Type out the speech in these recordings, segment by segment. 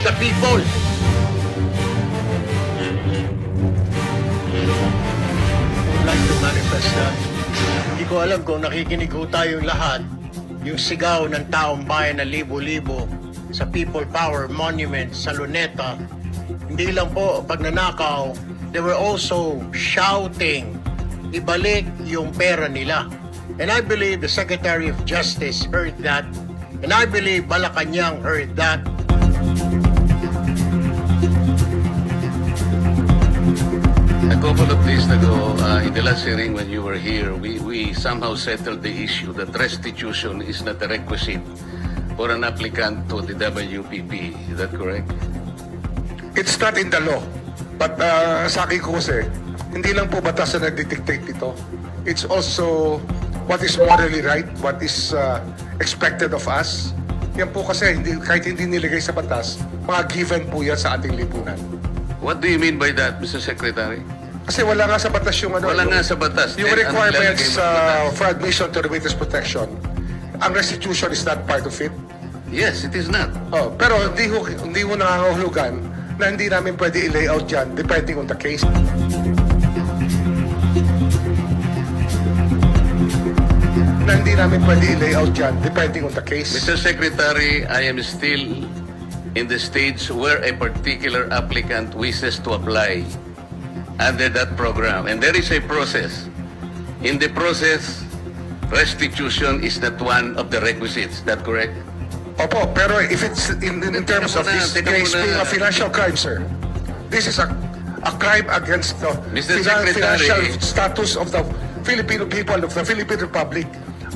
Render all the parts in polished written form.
the people. I'd like to manifest that. Hindi ko alam kung nakikinig ko tayong lahat, yung sigaw ng taong bayan na libo-libo sa People Power Monument sa Luneta. Hindi lang po pagnanakaw, they were also shouting, ibalik yung pera nila. And I believe the Secretary of Justice heard that. And I believe Malacanang heard that. A couple of days ago, in the last hearing when you were here, we somehow settled the issue that restitution is not a requisite for an applicant to the WPP. Is that correct? It's not in the law. But sa akin ko kasi, hindi lang po batas na nagdidictate ito. It's also what is morally right, what is expected of us. Yan po kasi, kahit hindi nilagay sa batas, mga given po yan sa ating lipunan. What do you mean by that, Mr. Secretary? Kasi wala nga sa batas yung ano. Wala nga sa batas. Yung Then, requirements for admission to the witness protection. Ang restitution is not part of it. Yes, it is not. Oh, pero hindi mo nangangahulugan na hindi namin pwede i-layout yan depending on the case. Na hindi namin pwede i-layout yan depending on the case. Mr. Secretary, I am still in the stage where a particular applicant wishes to apply under that program. And there is a process. In the process, restitution is not one of the requisites. Is that correct? Opo, pero if it's in terms of this case being a financial crime, sir, this is a crime against the financial status of the Filipino people, of the Philippine Republic.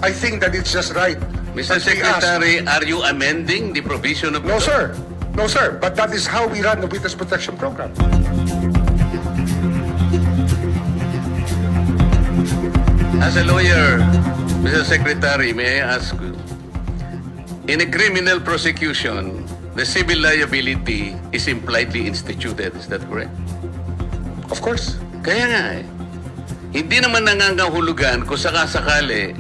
I think that it's just right. Mr. Secretary, are you amending the provision of... No, sir. No, sir. But that is how we run the Witness Protection Program. As a lawyer, Mr. Secretary, may I ask you, in a criminal prosecution, the civil liability is impliedly instituted. Is that correct? Of course. Kaya nga hindi naman nangangahulugan kung sakasakali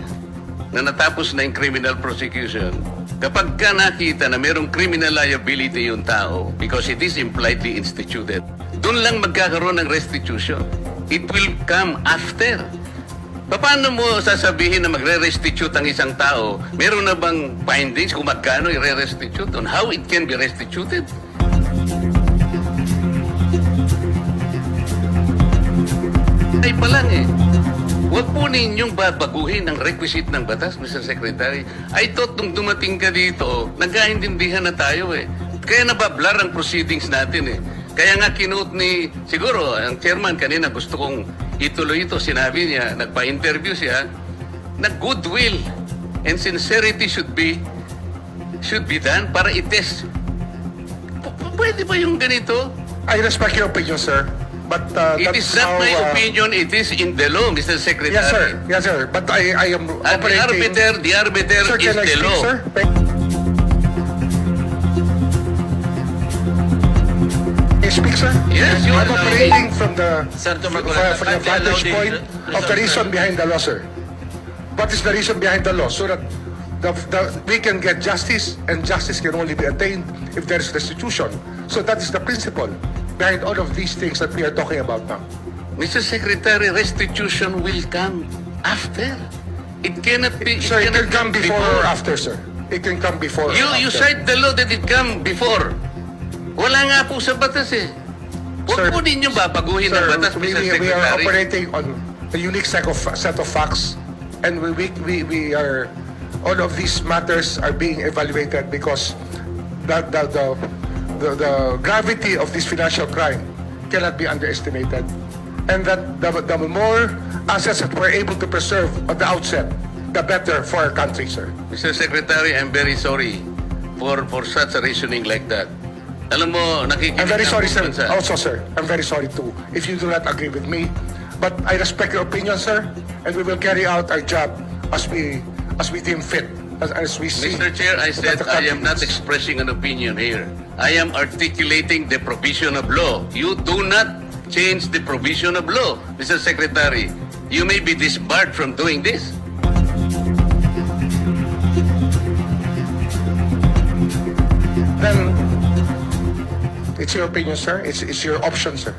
na natapos na yung criminal prosecution, kapag ka nakita na mayroong criminal liability yung tao, because it is impliedly instituted, doon lang magkakaroon ng restitution. It will come after. Paano mo sasabihin na magre-restitute ang isang tao? Meron na bang findings kung magkano i-restitute on how it can be restituted? Ay pa lang eh. Huwag po ninyong babaguhin ang requisite ng batas, Mr. Secretary. I thought nung dumating ka dito, nagkaintindihan na tayo eh. Kaya nabablar ang proceedings natin eh. Kaya nga kinote ni, siguro, ang chairman kanina gusto kong ituloy ito. Sinabi niya, nagpa-interview siya, na goodwill and sincerity should be done para i-test. Pwede ba yung ganito? I respect your opinion, sir. But it is not my opinion, it is in the law, Mr. Secretary. Yes, sir. Yes, sir. But I am and operating... the arbiter Sir, is can I the speak, law. sir? Can I speak, sir? Yes, you I'm are operating from the Marcoleta, from the vantage point of the reason behind the law, sir. What is the reason behind the law? So that we can get justice, and justice can only be attained if there is restitution. So that is the principle behind all of these things that we are talking about now. Mr. Secretary, restitution will come after. It cannot be... Sir, it can cannot come before or after, sir. It can come before or You after. cite the law that it come before. Wala nga po sa batas eh. Sir, Huwag po ninyo babaguhin ang batas, we Mr. Secretary. are operating on a unique set of facts, and we are, all of these matters are being evaluated because the gravity of this financial crime cannot be underestimated, and that the more assets that we're able to preserve at the outset, the better for our country, sir. Mr. Secretary, I'm very sorry for such a reasoning like that. Alam mo, nakikinig I'm very ang sorry, sir. buong bansa. Also, sir, I'm very sorry too if you do not agree with me. But I respect your opinion, sir, and we will carry out our job as we deem fit, as we see. Mr. Chair, I said that the I am country not needs. expressing an opinion here. I am articulating the provision of law. You do not change the provision of law, Mr. Secretary. You may be disbarred from doing this. Then It's your opinion, sir. It's your option, sir.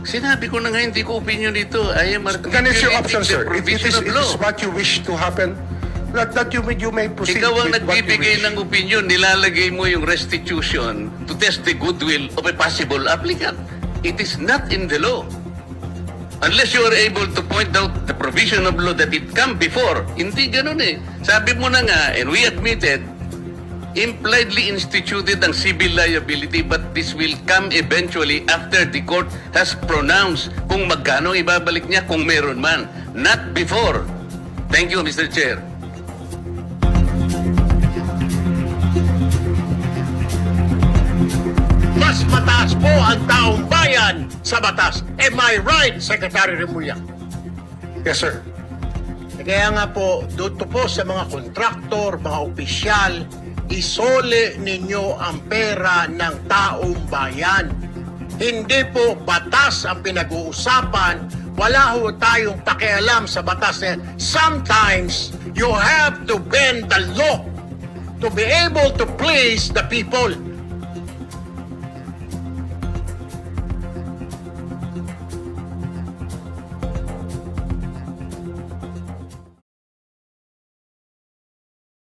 Sinabi ko na nga hindi ko opinion dito. I am Then it's your option, articulating the sir. It provision is, of it law. is what you wish to happen. That you may proceed Ikaw ang with what you nagbibigay wish. ng opinion, nilalagay mo yung restitution to test the goodwill of a possible applicant. It is not in the law. Unless you are able to point out the provision of law that it come before. Hindi ganun eh. Sabi mo na nga, and we admitted, impliedly instituted ang civil liability, but this will come eventually after the court has pronounced kung magkano ibabalik niya kung meron man. Not before. Thank you, Mr. Chair. Mas mataas po ang taong bayan sa batas. Am I right, Secretary Remulla? Yes, sir. Kaya nga po, dito po sa mga kontraktor, mga opisyal, isole ninyo ang pera ng taong bayan. Hindi po batas ang pinag-uusapan. Wala ho tayong pakialam sa batas na yan. Sometimes, you have to bend the law to be able to please the people.